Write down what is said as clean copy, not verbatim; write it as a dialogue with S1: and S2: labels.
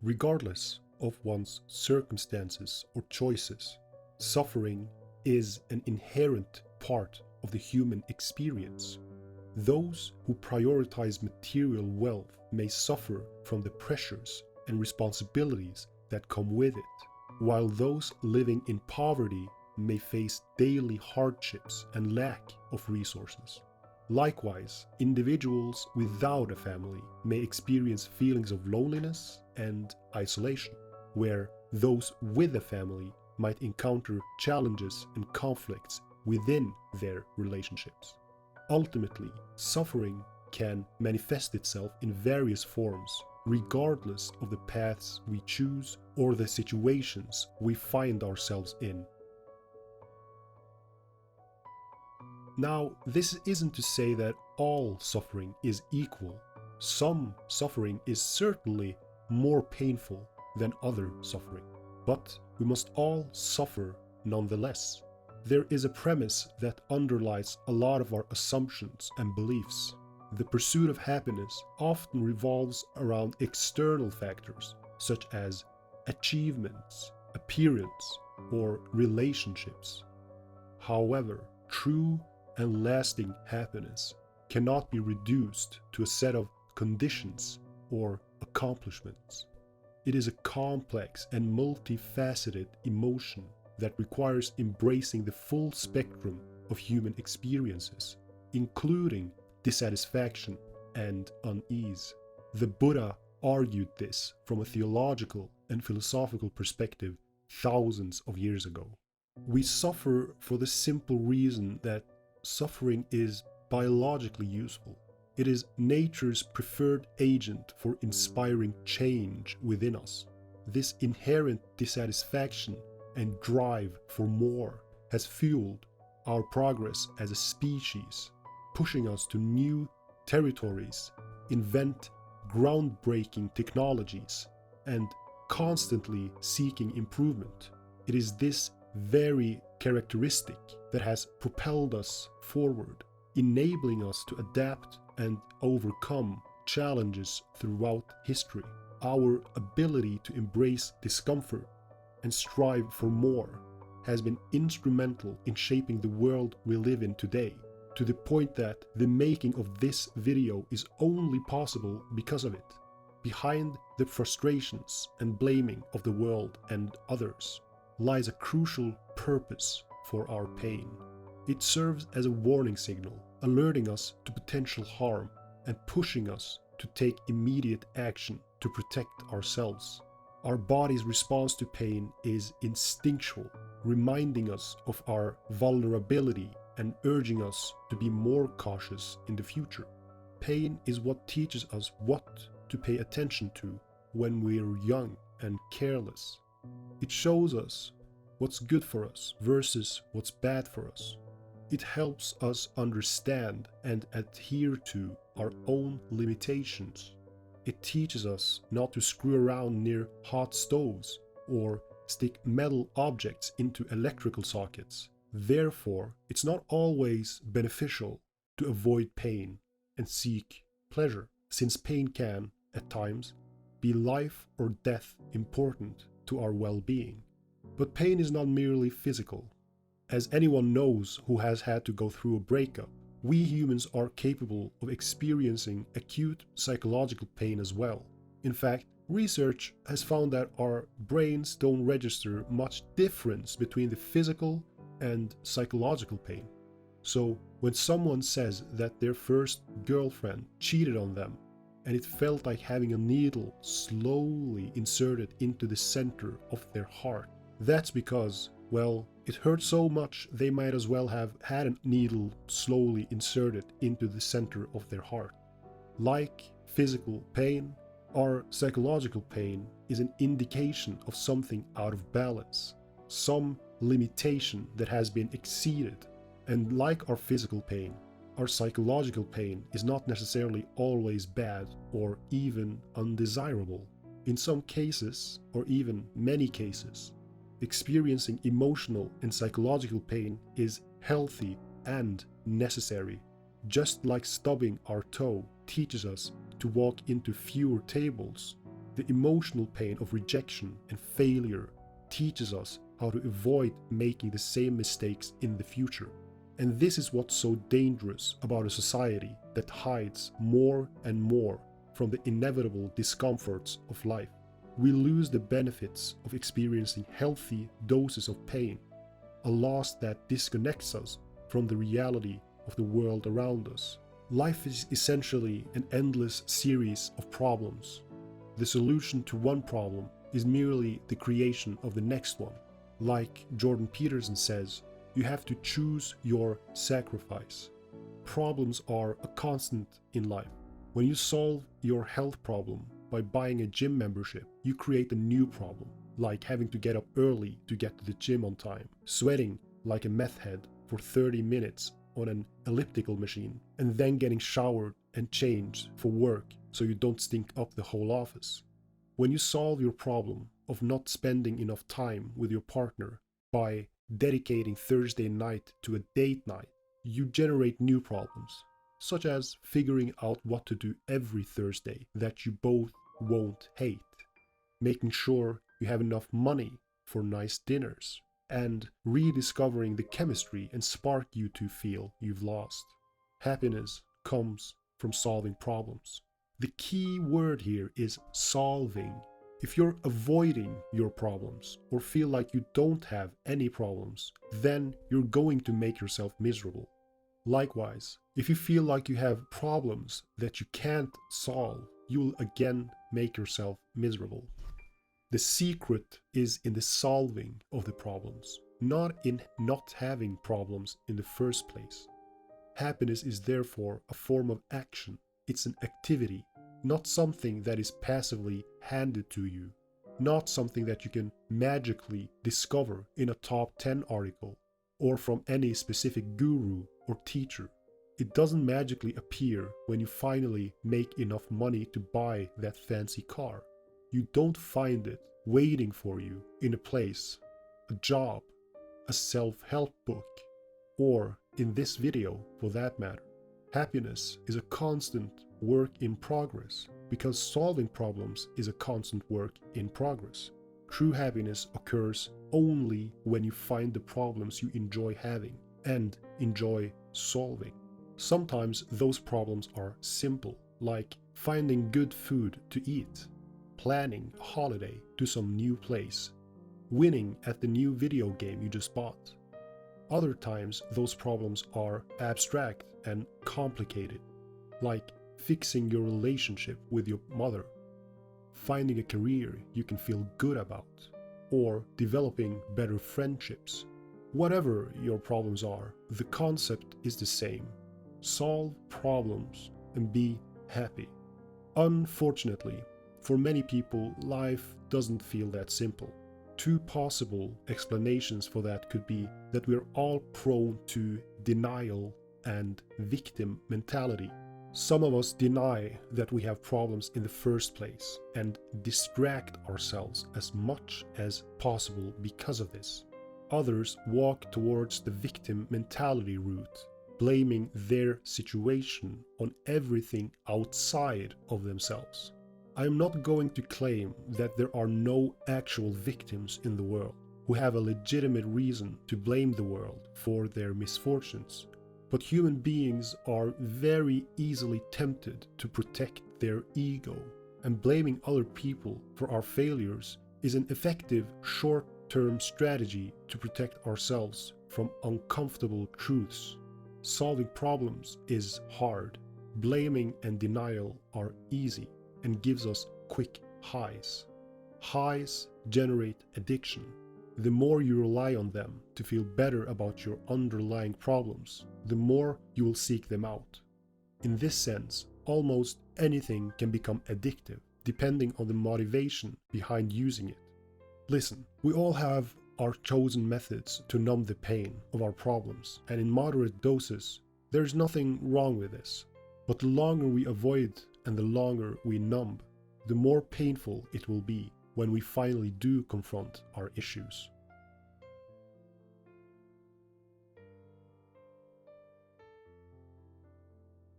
S1: Regardless of one's circumstances or choices, suffering is an inherent part of the human experience. Those who prioritize material wealth may suffer from the pressures and responsibilities that come with it, while those living in poverty may face daily hardships and lack of resources. Likewise, individuals without a family may experience feelings of loneliness and isolation, where those with a family might encounter challenges and conflicts within their relationships. Ultimately, suffering can manifest itself in various forms, regardless of the paths we choose or the situations we find ourselves in. Now, this isn't to say that all suffering is equal. Some suffering is certainly more painful than other suffering, but we must all suffer nonetheless. There is a premise that underlies a lot of our assumptions and beliefs. The pursuit of happiness often revolves around external factors, such as achievements, appearance, or relationships. However, true and lasting happiness cannot be reduced to a set of conditions or accomplishments. It is a complex and multifaceted emotion that requires embracing the full spectrum of human experiences, including dissatisfaction and unease. The Buddha argued this from a theological and philosophical perspective thousands of years ago. We suffer for the simple reason that suffering is biologically useful. It is nature's preferred agent for inspiring change within us. This inherent dissatisfaction and drive for more has fueled our progress as a species, pushing us to new territories, invent groundbreaking technologies, and constantly seeking improvement. It is this very characteristic that has propelled us forward, enabling us to adapt and overcome challenges throughout history. Our ability to embrace discomfort and strive for more has been instrumental in shaping the world we live in today, to the point that the making of this video is only possible because of it. Behind the frustrations and blaming of the world and others lies a crucial purpose for our pain. It serves as a warning signal, alerting us to potential harm and pushing us to take immediate action to protect ourselves. Our body's response to pain is instinctual, reminding us of our vulnerability and urging us to be more cautious in the future. Pain is what teaches us what to pay attention to when we're young and careless. It shows us what's good for us versus what's bad for us. It helps us understand and adhere to our own limitations. It teaches us not to screw around near hot stoves or stick metal objects into electrical sockets. Therefore, it's not always beneficial to avoid pain and seek pleasure, since pain can, at times, be life or death important to our well-being. But pain is not merely physical. As anyone knows who has had to go through a breakup, we humans are capable of experiencing acute psychological pain as well. In fact, research has found that our brains don't register much difference between the physical and psychological pain. So when someone says that their first girlfriend cheated on them and it felt like having a needle slowly inserted into the center of their heart, that's because, well, it hurt so much they might as well have had a needle slowly inserted into the center of their heart. Like physical pain, our psychological pain is an indication of something out of balance, some limitation that has been exceeded. And like our physical pain, our psychological pain is not necessarily always bad or even undesirable. In some cases, or even many cases, experiencing emotional and psychological pain is healthy and necessary. Just like stubbing our toe teaches us to walk into fewer tables, The emotional pain of rejection and failure teaches us how to avoid making the same mistakes in the future. And this is what's so dangerous about a society that hides more and more from the inevitable discomforts of life. We lose the benefits of experiencing healthy doses of pain, a loss that disconnects us from the reality of the world around us. Life is essentially an endless series of problems. The solution to one problem is merely the creation of the next one. Like Jordan Peterson says, you have to choose your sacrifice. Problems are a constant in life. When you solve your health problem by buying a gym membership, you create a new problem, like having to get up early to get to the gym on time, sweating like a meth head for 30 minutes on an elliptical machine, and then getting showered and changed for work so you don't stink up the whole office. When you solve your problem of not spending enough time with your partner by dedicating Thursday night to a date night, you generate new problems, such as figuring out what to do every Thursday that you both won't hate, making sure you have enough money for nice dinners, and rediscovering the chemistry and spark you two feel you've lost. Happiness comes from solving problems. The key word here is solving. If you're avoiding your problems or feel like you don't have any problems, then you're going to make yourself miserable. Likewise, if you feel like you have problems that you can't solve, you will again make yourself miserable. The secret is in the solving of the problems, not in not having problems in the first place. Happiness is therefore a form of action. It's an activity, not something that is passively handed to you, not something that you can magically discover in a top 10 article or from any specific guru or teacher. It doesn't magically appear when you finally make enough money to buy that fancy car. You don't find it waiting for you in a place, a job, a self-help book, or in this video for that matter. Happiness is a constant work in progress because solving problems is a constant work in progress. True happiness occurs only when you find the problems you enjoy having and enjoy solving. Sometimes those problems are simple, like finding good food to eat, planning a holiday to some new place, winning at the new video game you just bought. Other times those problems are abstract and complicated, like fixing your relationship with your mother, finding a career you can feel good about, or developing better friendships. Whatever your problems are, the concept is the same. Solve problems and be happy. Unfortunately, for many people, life doesn't feel that simple. Two possible explanations for that could be that we're all prone to denial and victim mentality. Some of us deny that we have problems in the first place and distract ourselves as much as possible because of this. Others walk towards the victim mentality route, blaming their situation on everything outside of themselves. I am not going to claim that there are no actual victims in the world who have a legitimate reason to blame the world for their misfortunes. But human beings are very easily tempted to protect their ego, and blaming other people for our failures is an effective short-term strategy to protect ourselves from uncomfortable truths. Solving problems is hard. Blaming and denial are easy and gives us quick highs. Highs generate addiction. The more you rely on them to feel better about your underlying problems, the more you will seek them out. In this sense, almost anything can become addictive, depending on the motivation behind using it. Listen, we all have our chosen methods to numb the pain of our problems, and in moderate doses, there's nothing wrong with this. But the longer we avoid and the longer we numb, the more painful it will be when we finally do confront our issues.